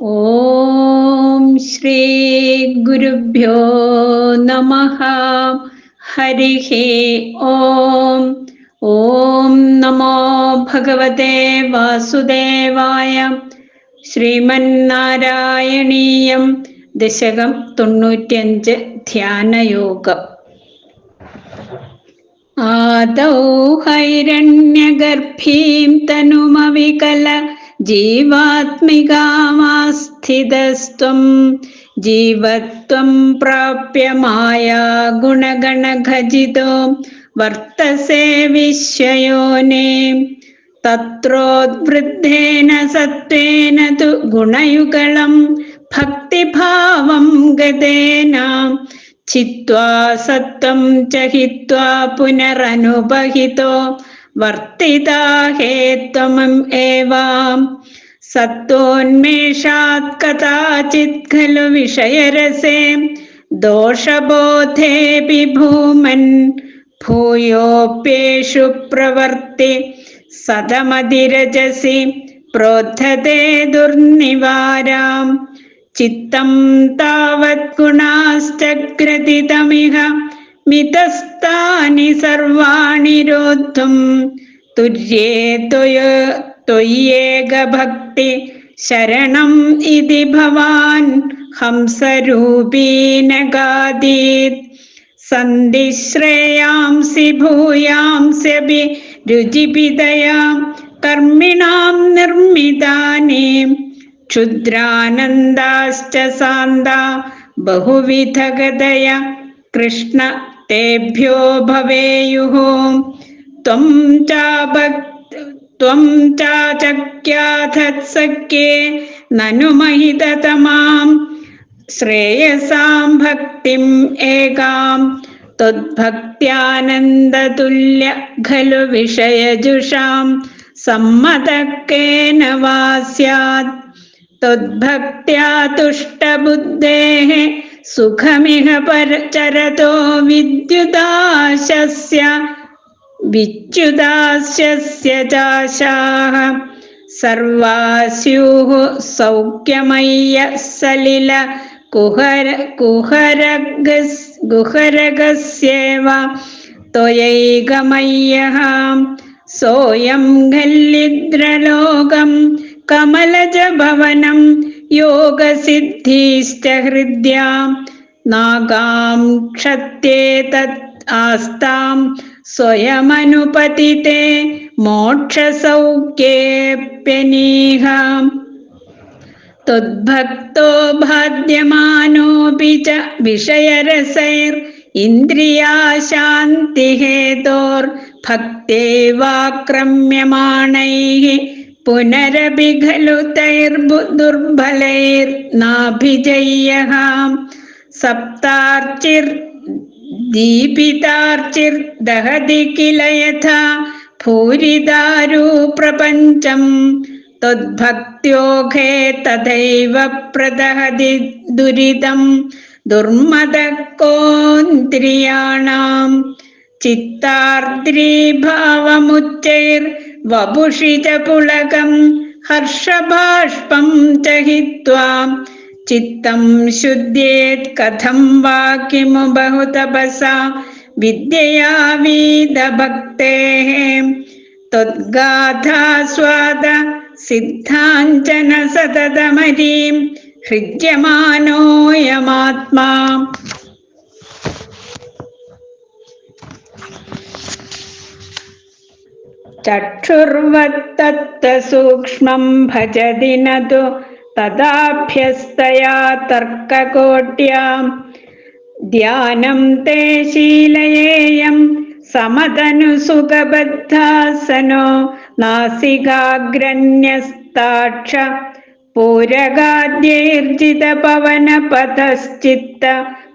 ഓം ശ്രീ ഗുരുഭ്യോ നമഃ. ഹരിഹി ഓം. ഓം നമോ ഭഗവതേ വാസുദേവായ. ശ്രീമന്നാരായണീയം ദശകം 95 ധ്യാനയോഗം. ആദൗ ഹൈരണ്യഗർഭീം തനുമവികല ജീവാത്മികാമാസ്ഥിതസ്ത്വം ജീവത്വം പ്രാപ്യ മായാ ഗുണഗണഖജിതോ വർത്തസേ വിശ്വയോനേ. തത്രോദ്വൃദ്ധേന സത്വേന തു ഗുണയുഗളം ഭക്തിഭാവം ഗതേന ചിത്വാ സത്വം ച ഹിത്വാ പുനരനുപഹിതോ വർത്തിതാ ഹേത്വമം ഏവാം. സത്വോന്മേഷാത് കഥാചിത് ഖലു വിഷയരസേ ദോഷബോധേപി ഭൂമൻ ഭൂയോപ്യേഷു പ്രവർത്തി സതമതിരജസി പ്രോദ്ധതേ ദുർനിവാരാം. ചിത്തം താവത് ഗുണാശ്ചഗ്രതിതമിഹ മിതസ്ഥാനി സർവാണി രോദ്ധും തുര്യേ ത്വയ്യേക ഭക്തി ശരണം ഇതി ഭവാൻ ഹംസരൂപീനഗാദീത്. സന്ധി ശ്രേയാംസി ഭൂയാംസ്യപി രുചിപിതയാം കർമ്മിണാം നിർമ്മിതാനി ക്ഷുദ്രാനന്ദാശ്ച സാന്താ ബഹുവിധഗതയ കൃഷ്ണ തേഭ്യോ ഭവേയുഃ. ത്വം ചാചക്യാഥത്സഖ്യേ നനു മഹിതതമാം ശ്രേയസാം ഭക്തിം ഏകാം. ത്വദ്ഭക്ത്യാനന്ദതുല്യ ഖലു വിഷയജുഷാം സമ്മതക്കേന വാ സ്യാത്. ത്വദ്ഭക്ത്യാ തുഷ്ടബുദ്ധേഃ സുഖമിഹ ചരതോ വിച്യുതാസ്യസ്യ ചാശാഃ. സർവാസ്യുഃ സൗഖ്യമയ്യഃ സലില കുഹരഗസ്യേവ ത്വയൈകമയ്യഃ. സോയം ഖല്ലിദ്രലോകം കമലജഭവനം യോഗസിദ്ധീശ്ച ഹൃദ്യാം നാഗാം ക്ഷത്യേ തത് ആസ്താം സ്വയമനുപതിതേ മോക്ഷസൗഖ്യേപ്യനീഹ. ത്വദ്ഭക്തോ ബാധ്യമാനോപി ച വിഷയരസൈർ ഇന്ദ്രിയാശാന്തിഹേതോർ ഭക്തേവാക്രമ്യമാണൈഃ പുനരപി ഖലു തൈർദുർബലൈർനാഭിജയ്യഃ. സപ്താർച്ചിർദീപിതാർച്ചിർദഹതി കില യഥാ ഭൂരിദാരു പ്രപഞ്ചം. ത്വദ്ഭക്ത്യോഘേ തഥൈവ പ്രദഹതി ദുരിതം ദുർമദക്കോന്ദ്രിയാണാം. ചിത്താർദ്രീഭാവമുച്ചൈർ വപുഷി ച പുളകം ഹർഷബാഷ്പം ച ഹിത്വാ ചിത്തം ശുദ്ധ്യേത് കഥം വാ കിമു ബഹുതപസാ വിദ്യയാ വീതഭക്തേഃ. ത്വദ്ഗാഥാസ്വാദ സിദ്ധാഞ്ജന സതതമരീം ഹൃജ്യമാനോയമാത്മാ. ചക്ഷുർവത്തത്തസൂക്ഷ്മം ഭജതി നതു തദാഭ്യസ്തയാ തർക്കകോട്യാം. ധ്യാനം തേ ശീലയേയം സമതനുസുഖബദ്ധാസനോ നാസികാഗ്രന്യസ്താക്ഷ പൂരകാദ്യൈർജിതപവനപഥശ്ചിത്ത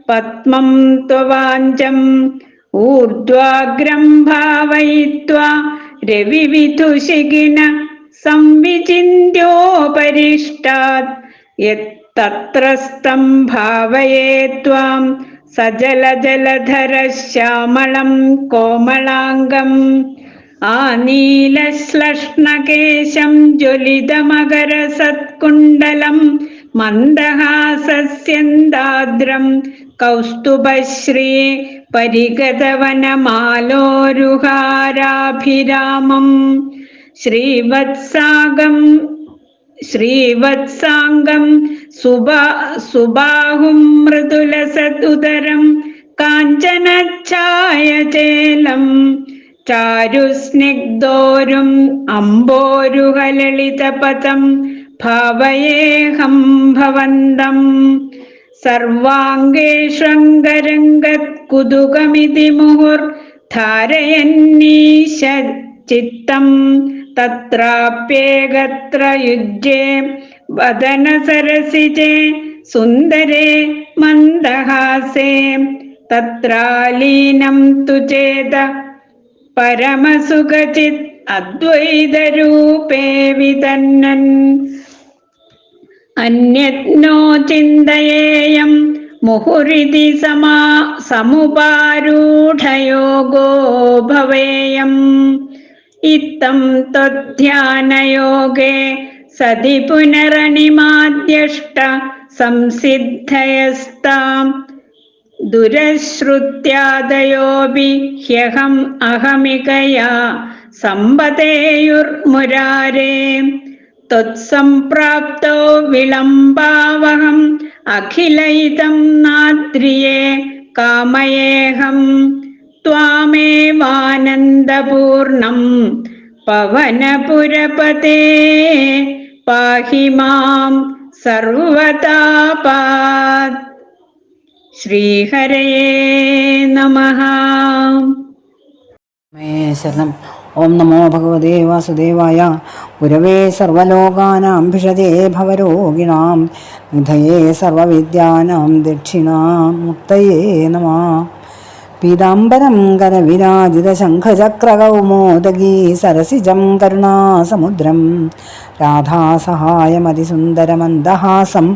പത്മം ത്വവാഞ്ചം. ഊർധ്വാഗ്രം ഭാവയിത്വാ രവിവിധുഷിഖിന സംവിചിന്യോപരിഷ്ടാത് യത്തത്രസ്ഥം ഭാവയേ ത്വാം സജലജലധര ശ്യാമളം കോമളാംഗം. ആനീലശ്ലഷ്ണകേശം ജ്വലിതമകരസത്കുണ്ടലം മന്ദഹാസസ്യന്താദ്രം കൗസ്തുഭശ്രീ പരിഗതവനമാലോരുഹാരാഭിരാമം ശ്രീവത്സാംഗം സുബാഹും മൃദുലസതുദരം കാഞ്ചനഛായചേലം ചാരുസ്നിഗ്ധോരും അംബോരുഹലളിതപദം ഭാവയേഹം ഭവന്തം സർവാംഗേഷ്വംഗരംഗത്കുതുകമിതി മുഹുർധാരയന്നീശ ചിത്തം തത്രാപ്യേകത്ര യുജ്യേ വദനസരസിജേ സുന്ദരേ മന്ദഹാസേ തത്രാലീനം തു ചേത പരമസുഖചിത് അദ്വൈതരൂപേ വിതന്നൻ അന്യജ്ഞോ ചിന്തയേയം മുഹുരിതി സമുപാരൂഢയോഗോ ഭവേയം ഇത്തം ത്വധ്യാനയോഗേ സതി പുനരണിമാദ്യഷ്ട സംസിദ്ധയസ്താം ദുരശ്രുത്യാദയോപി ഹ്യഹം അഹമികയാ സമ്പതേയുർമുരാരേ ത്വത്സംപ്രാപ്തോ വിളംബാവഹം അഖിലൈതം നാദ്രിയേ കാമയേഹം ത്വാമേവാനന്ദപൂർണം പവനപുരപതേ പാഹി മാം സർവതാപാത്. ശ്രീഹരയേ നമഃ. ശരണം. ഓം നമോ ഭഗവതേ വാസുദേവായ. ഗുരവേ സർവലോകാനാം ഭിഷജേ ഭവരോഗിണാം നിധയേ സർവവിദ്യാനാം ദക്ഷിണാമൂർത്തയേ നമഃ. പീതാംബരം കരവിരാജിതശംഖചക്രകൗമോദഗീ സരസിജം കരുണാസമുദ്രം രാധാസഹായമതിസുന്ദരമന്ദഹാസം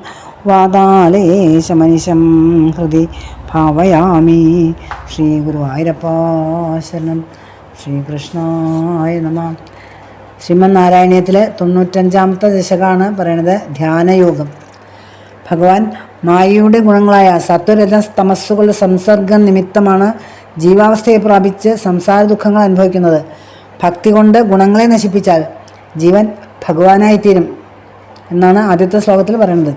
വാതാലേശമനിശം ഹൃദി ഭാവയാമി. ശ്രീ ഗുരുവായൂരപ്പ ശരണം. ശ്രീകൃഷ്ണായ നമ. ശ്രീമന്നാരായണീയത്തിലെ 95-ാമത്തെ ദശകമാണ് പറയണത് ധ്യാനയോഗം. ഭഗവാൻ മായയുടെ ഗുണങ്ങളായ സത്വരജസ് തമസ്സുകളുടെ സംസർഗം നിമിത്തമാണ് ജീവാവസ്ഥയെ പ്രാപിച്ച് സംസാര ദുഃഖങ്ങൾ അനുഭവിക്കുന്നത്. ഭക്തി കൊണ്ട് ഗുണങ്ങളെ നശിപ്പിച്ചാൽ ജീവൻ ഭഗവാനായിത്തീരും എന്നാണ് ആദ്യത്തെ ശ്ലോകത്തിൽ പറയുന്നത്.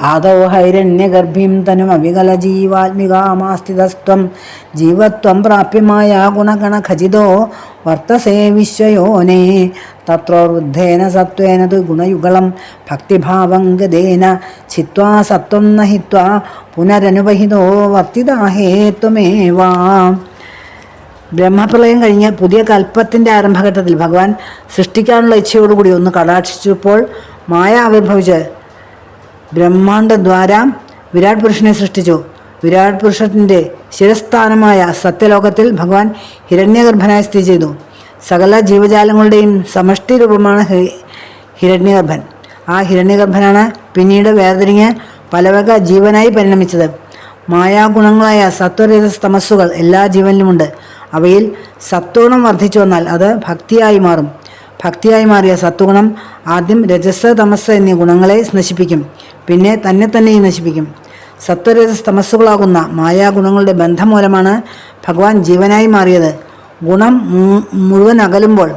ആദോ ഹൈരണ്യഗർഭിം തനും അവികല ജീവാത്മികാമാസ്ഥിതസ്ത്വം ജീവത്വം പ്രാപ്യമായ ഗുണഗണ ഖചിതോ വർത്തസേ വിശ്വയോനേ തത്രോർവൃദ്ധേന സത്വേന തു ഗുണയുഗളം ഭക്തിഭാവം ഗതേന ചിത്വാ സത്വം നഹിത്വാ പുനരനുപഹിതോ വർത്തിതാഹേ ത്വമേവാ. ബ്രഹ്മപ്രളയം കഴിഞ്ഞ് പുതിയ കൽപ്പത്തിൻ്റെ ആരംഭഘട്ടത്തിൽ ഭഗവാൻ സൃഷ്ടിക്കാനുള്ള ഇച്ഛയോടുകൂടി ഒന്ന് കടാക്ഷിച്ചപ്പോൾ മായ ആവിർഭവിച്ച് ബ്രഹ്മാണ്ഡദ്വാര വിരാട് പുരുഷനെ സൃഷ്ടിച്ചു. വിരാട് പുരുഷത്തിൻ്റെ ശിരസ്ഥാനമായ സത്യലോകത്തിൽ ഭഗവാൻ ഹിരണ്യഗർഭനായി സ്ഥിതി ചെയ്തു. സകല ജീവജാലങ്ങളുടെയും സമഷ്ടി രൂപമാണ് ഹിരണ്യഗർഭൻ. ആ ഹിരണ്യഗർഭനാണ് പിന്നീട് വേർതിരിഞ്ഞ് പലവക ജീവനായി പരിണമിച്ചത്. മായാഗുണങ്ങളായ സത്വരജസ് തമസ്സുകൾ എല്ലാ ജീവനിലുമുണ്ട്. അവയിൽ സത്വഗുണം വർദ്ധിച്ചു വന്നാൽ അത് ഭക്തിയായി മാറും. ഭക്തിയായി മാറിയ സത്വഗുണം ആദ്യം രജസ് തമസ് എന്നീ ഗുണങ്ങളെ നശിപ്പിക്കും, പിന്നെ തന്നെയും നശിപ്പിക്കും. സത്വരജസ് തമസ്സുകളാകുന്ന മായാഗുണങ്ങളുടെ ബന്ധം മൂലമാണ് ഭഗവാൻ ജീവനായി മാറിയത്. ഗുണം മുഴുവൻ അകലുമ്പോൾ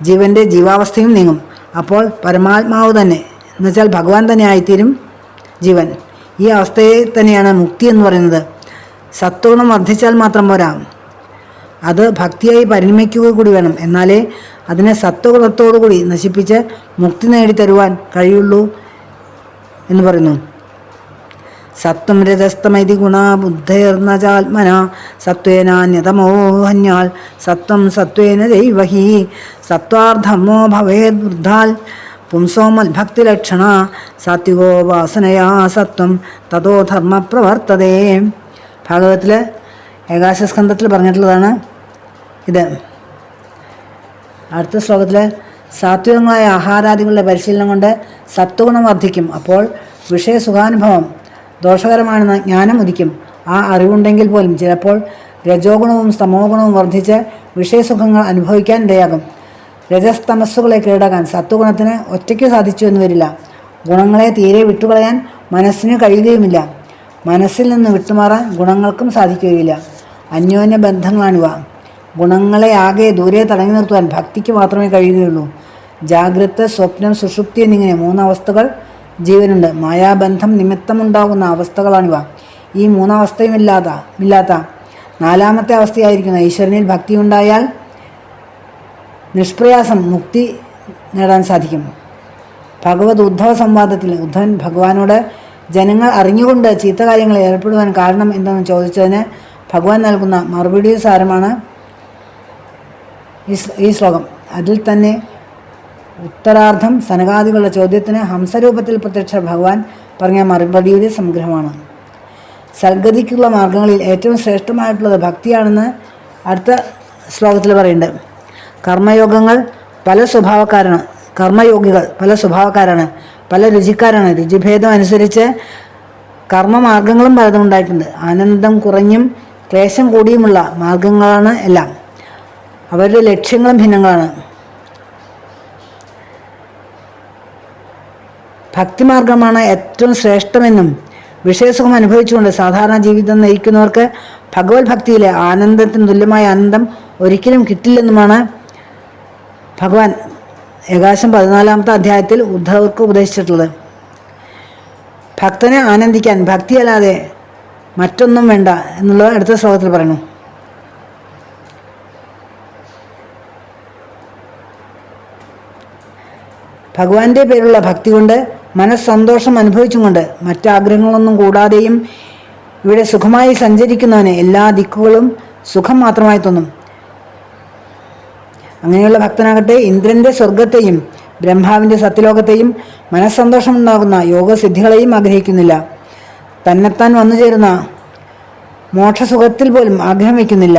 ജീവൻ്റെ ജീവാവസ്ഥയും നീങ്ങും. അപ്പോൾ പരമാത്മാവ് തന്നെ എന്നുവെച്ചാൽ ഭഗവാൻ തന്നെ ആയിത്തീരും ജീവൻ. ഈ അവസ്ഥയെ തന്നെയാണ് മുക്തി എന്ന് പറയുന്നത്. സത്വഗുണം വർദ്ധിച്ചാൽ മാത്രം പോരാ, അത് ഭക്തിയായി പരിണമിക്കുക കൂടി വേണം. എന്നാലേ അതിനെ സത്വഗുണത്തോടുകൂടി നശിപ്പിച്ച് മുക്തി നേടിത്തരുവാൻ കഴിയുള്ളൂ എന്ന് പറയുന്നു. സത്വം രജസ്തമൈതി ഗുണ ബുദ്ധേർന്ന ചാത്മന സത്വേനാന്യതമോഹന്യാൽ സത്വം സത്വേന ജൈവഹി സത്വാർദ്ധമോ ഭവേദ് വൃദ്ധാൽ പുംസോമൽഭക്തിലക്ഷണ സാത്വികോ വാസനയാ സത്വം തതോ ധർമ്മ പ്രവർത്തതേ. ഭാഗവതത്തിൽ ഏകാദശസ്കന്ധത്തിൽ പറഞ്ഞിട്ടുള്ളതാണ് ഇത്. അടുത്ത ശ്ലോകത്തിൽ സാത്വികങ്ങളായ ആഹാരാദികളുടെ പരിശീലനം കൊണ്ട് സത്വഗുണം വർദ്ധിക്കും. അപ്പോൾ വിഷയസുഖാനുഭവം ദോഷകരമാണെന്ന് ജ്ഞാനം ഉദിക്കും. ആ അറിവുണ്ടെങ്കിൽ പോലും ചിലപ്പോൾ രജോ ഗുണവും തമോ ഗുണവും വർദ്ധിച്ച് വിഷയസുഖങ്ങൾ അനുഭവിക്കാൻ ഇടയാകും. രജസ്തമസ്സുകളെ കീഴടക്കാൻ സത്വഗുണത്തിന് ഒറ്റയ്ക്ക് സാധിച്ചു എന്ന് വരില്ല. ഗുണങ്ങളെ തീരെ വിട്ടുകളയാൻ മനസ്സിന് കഴിയുകയുമില്ല. മനസ്സിൽ നിന്ന് വിട്ടുമാറാൻ ഗുണങ്ങൾക്കും സാധിക്കുകയില്ല. അന്യോന്യ ബന്ധങ്ങളാണിവ. ഗുണങ്ങളെ ആകെ ദൂരെ തടഞ്ഞു നിർത്തുവാൻ ഭക്തിക്ക് മാത്രമേ കഴിയുകയുള്ളൂ. ജാഗ്രത, സ്വപ്നം, സുഷുപ്തി എന്നിങ്ങനെ 3 അവസ്ഥകൾ ജീവനുണ്ട്. മായാബന്ധം നിമിത്തമുണ്ടാകുന്ന അവസ്ഥകളാണിവ. ഈ 3 അവസ്ഥയുമില്ലാത്ത 4ാമത്തെ അവസ്ഥയായിരിക്കുന്ന ഈശ്വരനിൽ ഭക്തിയുണ്ടായാൽ നിഷ്പ്രയാസം മുക്തി നേടാൻ സാധിക്കും. ഭഗവത് ഉദ്ധവ സംവാദത്തിൽ ഉദ്ധവൻ ഭഗവാനോട് ജനങ്ങൾ അറിഞ്ഞുകൊണ്ട് ചീത്ത കാര്യങ്ങളിൽ ഏർപ്പെടുവാൻ കാരണം എന്തെന്ന് ചോദിച്ചതിന് ഭഗവാൻ നൽകുന്ന മറുപടിയുടെ സാരമാണ് ഈ ശ്ലോകം. അതിൽ തന്നെ ഉത്തരാർദ്ധം സനകാദികളുടെ ചോദ്യത്തിന് ഹംസരൂപത്തിൽ പ്രത്യക്ഷ ഭഗവാൻ പറഞ്ഞ മറുപടിയുടെ സംഗ്രഹമാണ്. സദ്ഗതിക്കുള്ള മാർഗങ്ങളിൽ ഏറ്റവും ശ്രേഷ്ഠമായിട്ടുള്ളത് ഭക്തിയാണെന്ന് അടുത്ത ശ്ലോകത്തിൽ പറയുന്നുണ്ട്. കർമ്മയോഗികൾ പല സ്വഭാവക്കാരാണ്, പല രുചിക്കാരാണ്. രുചിഭേദം അനുസരിച്ച് കർമ്മമാർഗങ്ങളും പലതും ഉണ്ടായിട്ടുണ്ട്. ആനന്ദം കുറഞ്ഞും ക്ലേശം കൂടിയുമുള്ള മാർഗങ്ങളാണ് എല്ലാം. അവരുടെ ലക്ഷ്യങ്ങളും ഭിന്നങ്ങളാണ്. ഭക്തിമാർഗമാണ് ഏറ്റവും ശ്രേഷ്ഠമെന്നും വിഷയസുഖം അനുഭവിച്ചുകൊണ്ട് സാധാരണ ജീവിതം നയിക്കുന്നവർക്ക് ഭഗവത് ഭക്തിയിലെ ആനന്ദത്തിന് തുല്യമായ ആനന്ദം ഒരിക്കലും കിട്ടില്ലെന്നുമാണ് ഭഗവാൻ ഏകാശം 14ാമത്തെ അധ്യായത്തിൽ ഉദ്ധവർക്ക് ഉപദേശിച്ചിട്ടുള്ളത്. ഭക്തനെ ആനന്ദിക്കാൻ ഭക്തിയല്ലാതെ മറ്റൊന്നും വേണ്ട എന്നുള്ളത് അടുത്ത ശ്ലോകത്തിൽ പറയുന്നു. ഭഗവാന്റെ പേരുള്ള ഭക്തി കൊണ്ട് മനസ്സന്തോഷം അനുഭവിച്ചും കൊണ്ട് മറ്റാഗ്രഹങ്ങളൊന്നും കൂടാതെയും ഇവിടെ സുഖമായി സഞ്ചരിക്കുന്നവന് എല്ലാ ദിക്കുകളും സുഖം മാത്രമായി തോന്നും. അങ്ങനെയുള്ള ഭക്തനാകട്ടെ ഇന്ദ്രന്റെ സ്വർഗത്തെയും ബ്രഹ്മാവിൻ്റെ സത്യലോകത്തെയും മനസ്സന്തോഷമുണ്ടാകുന്ന യോഗസിദ്ധികളെയും ആഗ്രഹിക്കുന്നില്ല. തന്നെത്താൻ വന്നു ചേരുന്ന മോക്ഷസുഖത്തിൽ പോലും ആഗ്രഹം വയ്ക്കുന്നില്ല.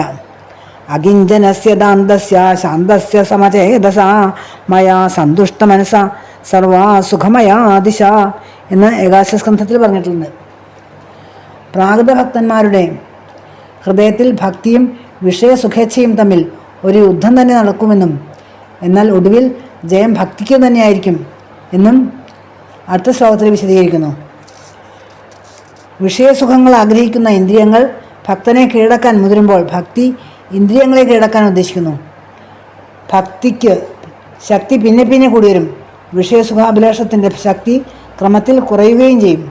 അകിഞ്ചനസ്യ ദാന്തസ്യ ശാന്തസ്യ സമചേതസ മയാ സന്തുഷ്ട മനസ സർവാ സുഖമയാ ദിശ എന്ന് ഏകാശസ്കന്ധത്തിൽ പറഞ്ഞിട്ടുണ്ട്. പ്രാകൃത ഭക്തന്മാരുടെ ഹൃദയത്തിൽ ഭക്തിയും വിഷയസുഖേച്ഛയും തമ്മിൽ ഒരു യുദ്ധം തന്നെ നടക്കുമെന്നും എന്നാൽ ഒടുവിൽ ജയം ഭക്തിക്ക് തന്നെയായിരിക്കും എന്നും അടുത്ത ശ്ലോകത്തിൽ വിശദീകരിക്കുന്നു. വിഷയസുഖങ്ങൾ ആഗ്രഹിക്കുന്ന ഇന്ദ്രിയങ്ങൾ ഭക്തനെ കീഴടക്കാൻ മുതിരുമ്പോൾ ഭക്തി ഇന്ദ്രിയങ്ങളെ കീഴടക്കാൻ ഉദ്ദേശിക്കുന്നു. ഭക്തിക്ക് ശക്തി പിന്നെ കൂടി വരും. വിഷയസുഖാഭിലാഷത്തിൻ്റെ ശക്തി ക്രമത്തിൽ കുറയുകയും ചെയ്യും.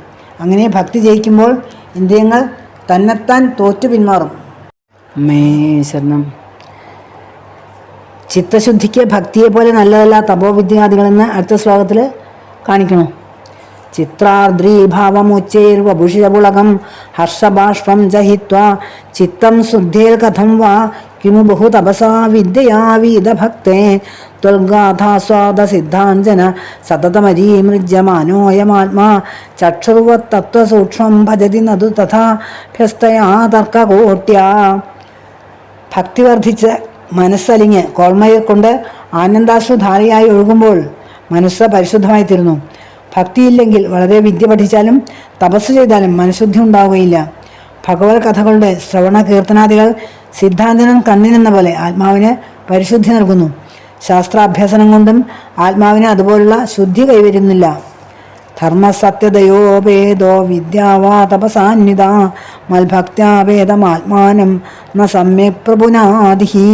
അങ്ങനെ ഭക്തി ജയിക്കുമ്പോൾ ഇന്ദ്രിയങ്ങൾ തന്നെത്താൻ തോറ്റു പിന്മാറും. ശരണം. ചിത്തശുദ്ധിക്ക് ഭക്തിയെ പോലെ നല്ലതല്ല തപോവിദ്യാദികളെന്ന് അടുത്ത ശ്ലോകത്തിൽ കാണിക്കുന്നു. ചിത്രാർദ്രീഭാവമുച്ചൈർവഭുഷിതപുളകം ഹർഷബാഷ്പം ജഹിത്വ ചിത്തം ശുദ്ധേർ കഥം വാ കിമു ബഹു തപസാ വിദ്യയാ വീതഭക്തേ ത്വൽഗാഥാസ്വാദസിദ്ധാഞ്ജന സതതമരീമൃജ്യമാനോയമാത്മാ ചക്ഷുർവത്തത്വസൂക്ഷ്മം ഭജതി നതു തഥാഭ്യസ്തയാ തർക്കകോട്യാ. ഭക്തി വർദ്ധിച്ച് മനസ്സലിഞ്ഞ് കോൾമയിൽ കൊണ്ട് ആനന്ദാശ്രുധാരയായി ഒഴുകുമ്പോൾ മനസ്സ് പരിശുദ്ധമായി തീരുന്നു. ഭക്തിയില്ലെങ്കിൽ വളരെ വിദ്യ പഠിച്ചാലും തപസ് ചെയ്താലും മനഃശുദ്ധി ഉണ്ടാവുകയില്ല. ഭഗവത് കഥകളുടെ ശ്രവണ കീർത്തനാദികൾ സിദ്ധാന്തനം കണ്ണിനെന്ന പോലെ ആത്മാവിന് പരിശുദ്ധി നൽകുന്നു. ശാസ്ത്രാഭ്യസനം കൊണ്ടും ആത്മാവിന് അതുപോലുള്ള ശുദ്ധി കൈവരുന്നില്ല. ധർമ്മസത്യതയോ ഭേദോ വിദ്യാവാ തപസാന്വിത മൽഭക്ത്യാഭേദമാത്മാനം ന സമ്യക് പ്രഭുനാദിഹി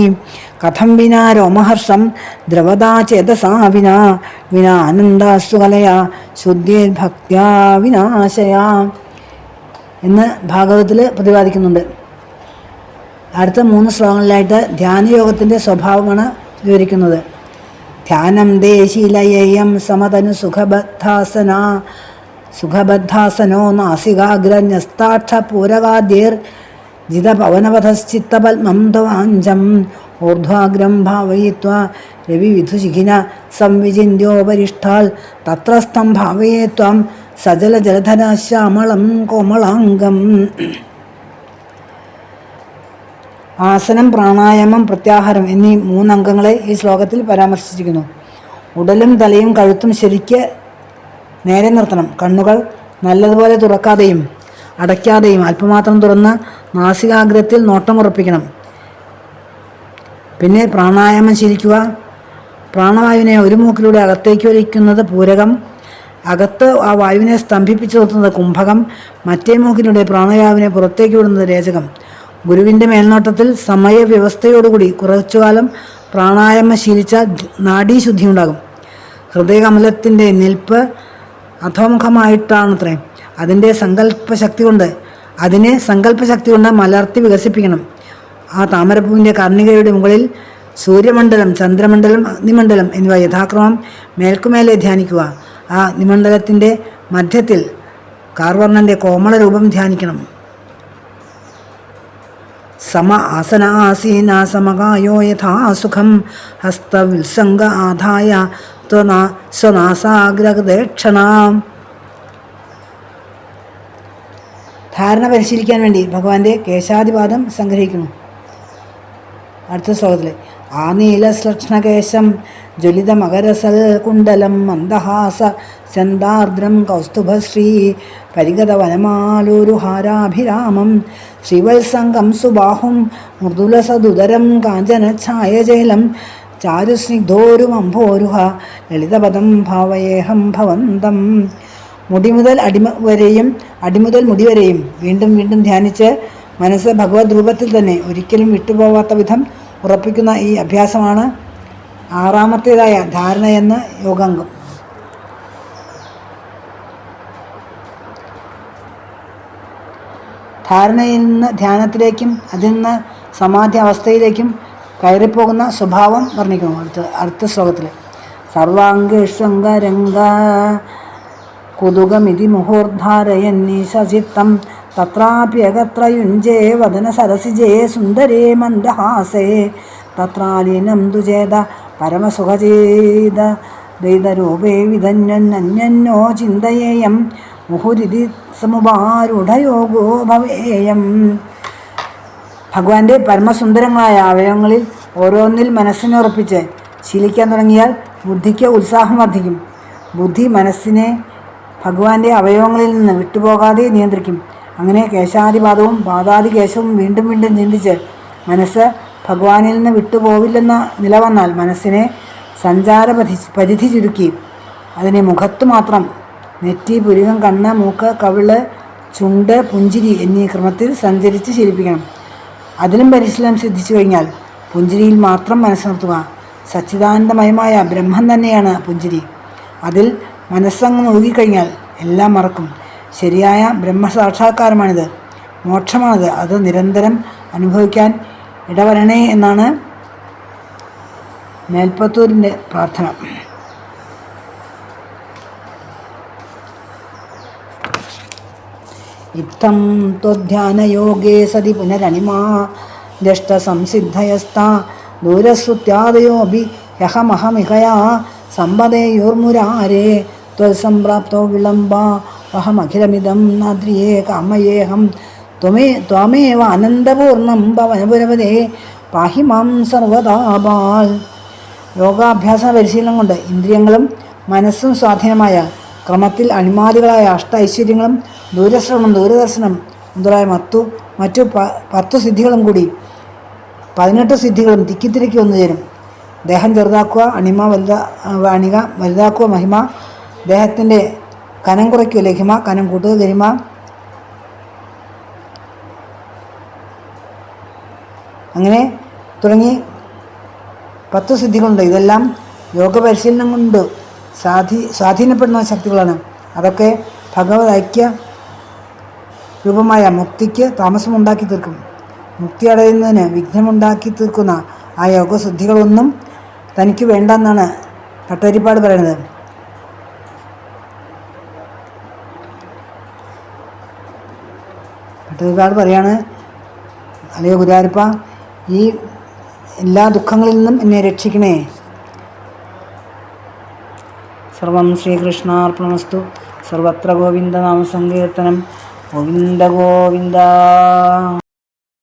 കഥം വിനാ രോമഹർഷം ദ്രവതാ ചേതസാ വിനാ ആനന്ദാശ്രുകലയാ ശുദ്ധിർഭക്ത്യാ വിനാശയാ എന്ന് ഭാഗവതത്തിൽ പ്രതിപാദിക്കുന്നുണ്ട്. അടുത്ത 3 ശ്ലോകങ്ങളിലായിട്ട് ധ്യാനയോഗത്തിൻ്റെ സ്വഭാവമാണ് വിവരിക്കുന്നത്. ധ്യാനം ദേശീലയം സമതനു സുഖബദ്ധാസനോ നാസികാഗ്രന്യസ്താക്ഷപൂരകാദ്യർ ജിതപവനപഥശ്ചിത്തപത്മം ധ്വാഞ്ചം ഊർധ്വാഗ്രം ഭാവയിത്വാ രവിവിധുശിഖിന സംവിചിന്യോപരിഷ്ഠാൽ തത്രസ്ഥം ഭാവയേ ത്വം സജലജലധരാശ്യാമളം കോമളാംഗം. ആസനം, പ്രാണായാമം, പ്രത്യാഹാരം എന്നീ 3 അംഗങ്ങളെ ഈ ശ്ലോകത്തിൽ പരാമർശിച്ചിരിക്കുന്നു. ഉടലും തലയും കഴുത്തും ശരിക്ക് നേരെ നിർത്തണം. കണ്ണുകൾ നല്ലതുപോലെ തുറക്കാതെയും അടയ്ക്കാതെയും അല്പമാത്രം തുറന്ന് നാസികാഗ്രത്തിൽ നോട്ടമുറപ്പിക്കണം. പിന്നെ പ്രാണായാമം ശീലിക്കുക. പ്രാണവായുവിനെ ഒരു മൂക്കിലൂടെ അകത്തേക്ക് വലിക്കുന്നത് പൂരകം, അകത്ത് ആ വായുവിനെ സ്തംഭിപ്പിച്ചു നിർത്തുന്നത് കുംഭകം, മറ്റേ മൂക്കിലൂടെ പ്രാണവായുവിനെ പുറത്തേക്ക് വിടുന്നത് രേചകം. ഗുരുവിൻ്റെ മേൽനോട്ടത്തിൽ സമയവ്യവസ്ഥയോടുകൂടി കുറച്ചുകാലം പ്രാണായാമം ശീലിച്ച നാഡീശുദ്ധി ഉണ്ടാകും. ഹൃദയകമലത്തിൻ്റെ നിൽപ്പ് അധോമുഖമായിട്ടാണത്രേ. അതിനെ സങ്കല്പശക്തി കൊണ്ട് മലർത്തി വികസിപ്പിക്കണം. ആ താമരപ്പൂവിൻ്റെ കർണികയുടെ മുകളിൽ സൂര്യമണ്ഡലം, ചന്ദ്രമണ്ഡലം, അഗ്നിമണ്ഡലം എന്നിവ യഥാക്രമം മേൽക്കുമേലെ ധ്യാനിക്കുക. ആ അഗ്നിമണ്ഡലത്തിൻ്റെ മധ്യത്തിൽ കാർവർണ്ണൻ്റെ കോമള രൂപം ധ്യാനിക്കണം. സമ ആസനാസീന സമകായോ യഥാ സുഖം ഹസ്തവിത്സംഗ ആധായ സ്വനാസാഗ്രഹദേക്ഷണാം. ധാരണ പരിശീലിക്കാൻ വേണ്ടി ഭഗവാന്റെ കേശാദിപാദം സംഗ്രഹിക്കുന്നു. അടുത്ത ശ്ലോകത്തിൽ ആ നീലശ്ലക്ഷ്ണകേശം ജ്വലിത മകരസൽ കുണ്ടലം മന്ദഹാസ ചന്ദാർദ്രം കൗസ്തുഭശ്രീ പരിഗത വനമാലൂരുഹാരാഭിരാമം ശ്രീവത്സംഗം സുബാഹും മൃദുലസദുദരം കാഞ്ചനഛായജൈലം ചാരുസ്നിഗ്ധോരുമംഭോരുഹ ലളിതപദം ഭാവയേഹം ഭവന്തം. അടിമുതൽ മുടി വരെയും വീണ്ടും വീണ്ടും ധ്യാനിച്ച് മനസ്സ് ഭഗവത് രൂപത്തിൽ തന്നെ ഒരിക്കലും വിട്ടുപോകാത്ത വിധം ഉറപ്പിക്കുന്ന ഈ അഭ്യാസമാണ് ആറാമത്തേതായ ധാരണ എന്ന യോഗാംഗം. ധാരണയിൽ നിന്ന് ധ്യാനത്തിലേക്കും അതിൽ നിന്ന് സമാധി അവസ്ഥയിലേക്കും കയറിപ്പോകുന്ന സ്വഭാവം വർണ്ണിക്കുന്നു. അടുത്ത ശ്ലോകത്തിൽ സർവാംഗേഷ്വംഗരംഗ കുതുകമിതി മുഹൂർധാരയന്നീശചിത്തം തത്രാപ്യകത്ര യുഞ്ജേ വദന സരസിജേ സുന്ദരേ മന്ദഹാസേ തത്രാലീനം തുചേത പരമസുഖചേത ദൈതരൂപേ വിധന്യന്നന്യോ ചിന്തയേയം മുഹുരിതി സമുപാരൂഢയോഗോ ഭവേയം. ഭഗവാന്റെ പരമസുന്ദരങ്ങളായ അവയവങ്ങളിൽ ഓരോന്നിൽ മനസ്സിനെ ഉറപ്പിച്ച് ശീലിക്കാൻ തുടങ്ങിയാൽ ബുദ്ധിക്ക് ഉത്സാഹം വർദ്ധിക്കും. ബുദ്ധി മനസ്സിനെ ഭഗവാന്റെ അവയവങ്ങളിൽ നിന്ന് വിട്ടുപോകാതെ നിയന്ത്രിക്കും. അങ്ങനെ കേശാദിപാദവും പാദാദികേശവും വീണ്ടും വീണ്ടും ചിന്തിച്ച് മനസ്സ് ഭഗവാനിൽ നിന്ന് വിട്ടുപോവില്ലെന്ന നില വന്നാൽ മനസ്സിനെ പരിധി ചുരുക്കി അതിനെ മുഖത്ത് മാത്രം നെറ്റി, പുരികം, കണ്ണ്, മൂക്ക്, കവിള്, ചുണ്ട്, പുഞ്ചിരി എന്നീ ക്രമത്തിൽ സഞ്ചരിച്ച് ശീലിപ്പിക്കണം. അതിലും പരിശീലനം സിദ്ധിച്ചു കഴിഞ്ഞാൽ പുഞ്ചിരിയിൽ മാത്രം മനസ്സ് നിർത്തുക. സച്ചിദാനന്ദമയമായ ബ്രഹ്മം തന്നെയാണ് പുഞ്ചിരി. അതിൽ മനസ്സങ്ങ് മുഴുകിക്കഴിഞ്ഞാൽ എല്ലാം മറക്കും. ശരിയായ ബ്രഹ്മസാക്ഷാത്കാരമാണിത്, മോക്ഷമാണിത്. അത് നിരന്തരം അനുഭവിക്കാൻ ഇടവരണേ എന്നാണ് മേൽപ്പത്തൂരിൻ്റെ പ്രാർത്ഥന. ഇത്തം ത്വധ്യാനയോഗേ സതി പുനരണിമാ ദഷ്ടസംസിദ്ധയസ്താ ദൂരശ്രുത്യാദയോഭി യഹമഹമിഹയാ സമ്പദേയോർമുരാരേ ത്വൽസംപ്രാപ്തോ വിളംബാ വഹമഖിലമിദം നാദ്രിയേ കാമയേഹം ത്വമേവ അനന്തപൂർണം പവനപുരപദേ പാഹി മാം സർവദാപാൽ. യോഗാഭ്യാസ പരിശീലനം കൊണ്ട് ഇന്ദ്രിയങ്ങളും മനസ്സും സ്വാധീനമായ ക്രമത്തിൽ അണിമാദികളായ അഷ്ട ഐശ്വര്യങ്ങളും ദൂരശ്രവണം, ദൂരദർശനം മുതലായ മറ്റു 10 സിദ്ധികളും കൂടി 18 സിദ്ധികളും തിക്കിത്തിരിക്കി വന്നു ചേരും. ദേഹം ചെറുതാക്കുക, അണിക വലുതാക്കുക മഹിമ, ദേഹത്തിൻ്റെ കനം കുറയ്ക്കുക ലഘിമ, കനം കൂട്ടുക ഗരിമ, അങ്ങനെ തുടങ്ങി 10 സിദ്ധികളുണ്ട്. ഇതെല്ലാം യോഗ പരിശീലനം കൊണ്ട് സ്വാധീനപ്പെടുന്ന ശക്തികളാണ്. അതൊക്കെ ഭഗവത് ഐക്യ രൂപമായ മുക്തിക്ക് താമസമുണ്ടാക്കി തീർക്കും. മുക്തി അടയുന്നതിന് വിഘ്നമുണ്ടാക്കി തീർക്കുന്ന ആ യോഗസിദ്ധികളൊന്നും തനിക്ക് വേണ്ടെന്നാണ് ഭട്ടതിരിപ്പാട് പറയുന്നത്. ഭട്ടതിരിപ്പാട് പറയാണ്, അല്ലയോ ഗുരുവായൂരപ്പ, ഈ എല്ലാ ദുഃഖങ്ങളിൽ നിന്നും എന്നെ രക്ഷിക്കണേ. സർവം ശ്രീകൃഷ്ണാർപ്പണമസ്തു. സർവത്ര ഗോവിന്ദനാമസങ്കീർത്തനം. ഗോവിന്ദ ഗോവിന്ദ.